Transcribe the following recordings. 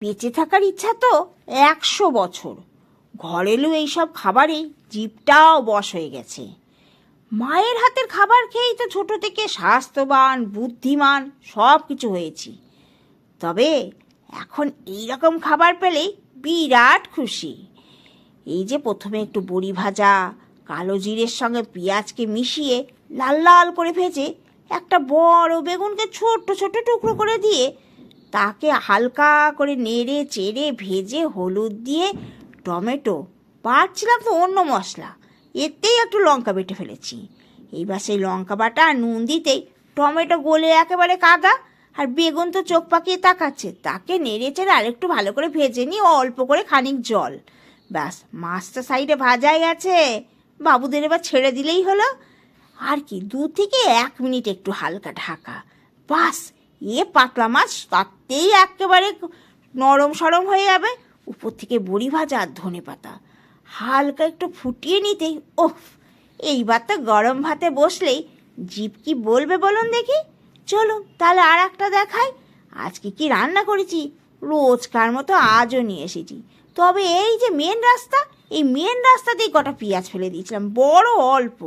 বেঁচে থাকার ইচ্ছা তো 100 বছর। ঘরেলু এইসব খাবারে জিভটাও বশ হয়ে গেছে। মায়ের হাতের খাবার খেয়েই তো ছোট থেকে স্বাস্থ্যবান, বুদ্ধিমান সব কিছু হয়েছি। তবে এখন এই রকম খাবার পেলেই বিরাট খুশি। এই যে প্রথমে একটু বড়ি ভাজা, কালো জিরের সঙ্গে পেঁয়াজকে মিশিয়ে লাল লাল করে ভেজে একটা বড় বেগুনকে ছোট ছোট টুকরো করে দিয়ে তাকে হালকা করে নেড়ে চেড়ে ভেজে হলুদ দিয়ে টমেটো, পারছিলাম তো অন্য মশলা, এতেই একটু লঙ্কা বেটে ফেলেছি। এইবার সেই লঙ্কা বাটা আর নুন দিতেই টমেটো গলে একেবারে কাদা, আর বেগুন তো চোখ পাকিয়ে তাকাচ্ছে। তাকে নেড়ে চেড়ে আরেকটু ভালো করে ভেজে নিয়ে অল্প করে খানিক জল। ব্যাস, মাছটা সাইডে ভাজাই আছে, বাবুদের এবার ছেড়ে দিলেই হলো। আর কি 2 থেকে 1 মিনিট একটু হালকা ঢাকা, বাস এ পাতলা মাছ তাতেই একেবারে নরম সরম হয়ে যাবে। উপর থেকে বড়ি ভাজা আর ধনে পাতা হালকা একটু ফুটিয়ে নিতেই ওহ, এইবার তো গরম ভাতে বসলেই জিভ কি বলবে বলুন দেখি। চলুন তাহলে আর একটা দেখাই। আজকে কি রান্না করেছি, রোজকার মতো আজও নিয়ে এসেছি। তবে এই যে মেন রাস্তা, এই মেন রাস্তাতেই কটা পেঁয়াজ ফেলে দিয়েছিলাম, বড় অল্প,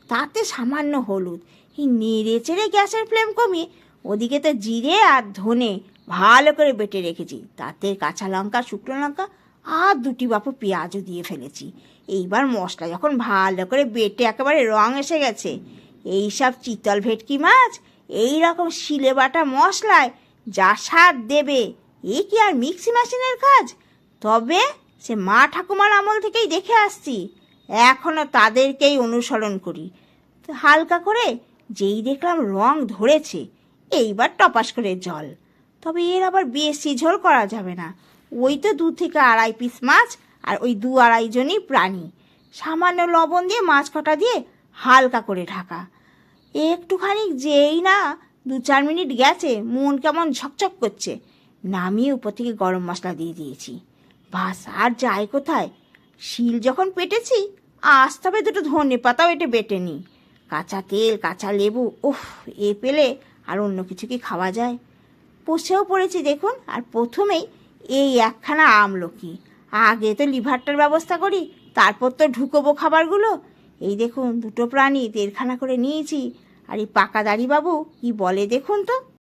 তাতে সামান্য হলুদ। এই নেড়ে চেড়ে গ্যাসের ফ্লেম কমিয়ে ওদিকে তো জিরে আর ধনে ভালো করে বেটে রেখেছি, তাতে কাঁচা লঙ্কা, শুকনো লঙ্কা আর 2টি বাপু পেঁয়াজও দিয়ে ফেলেছি। এইবার মশলা যখন ভালো করে বেটে একেবারে রং এসে গেছে, এই সব চিতল ভেটকি মাছ এই রকম শিলে বাটা মশলায় যা স্বাদ দেবে, এ কি আর মিক্সি মেশিনের কাজ? তবে সে মা ঠাকুমার আমল থেকেই দেখে আসছি, এখনও তাদেরকেই অনুসরণ করি। তো হালকা করে যেই দেখলাম রং ধরেছে, এইবার টপাস করে জল। তবে এর আবার বেশি ঝোল করা যাবে না, ওই তো 2 থেকে 2.5 পিস মাছ আর ওই 2-2.5 জনই প্রাণী। সামান্য লবণ দিয়ে মাছ কটা দিয়ে হালকা করে ঢাকা। একটুখানি যেই না 2-4 মিনিট গেছে, মন কেমন ঝকঝক করছে, নামিয়ে উপর থেকে গরম মশলা দিয়ে দিয়েছি। বাস, আর যাই কোথায়, শিল যখন পেটেছি আজ তবে 2টো ধনে পাতাও এটে বেটে নিই। কাঁচা তেল, কাঁচা লেবু, ওহ, এ পেলে আর অন্য কিছু কি খাওয়া যায়? বসেও পড়েছি দেখুন, আর প্রথমেই এই একখানা আমলকি। আগে তো লিভারটার ব্যবস্থা করি, তারপর তো ঢুকবো খাবারগুলো। এই দেখুন 2টো প্রাণী 1.5খানা করে নিয়েছি। আর এই পাকা দাড়ি বাবু কি বলে দেখুন তো।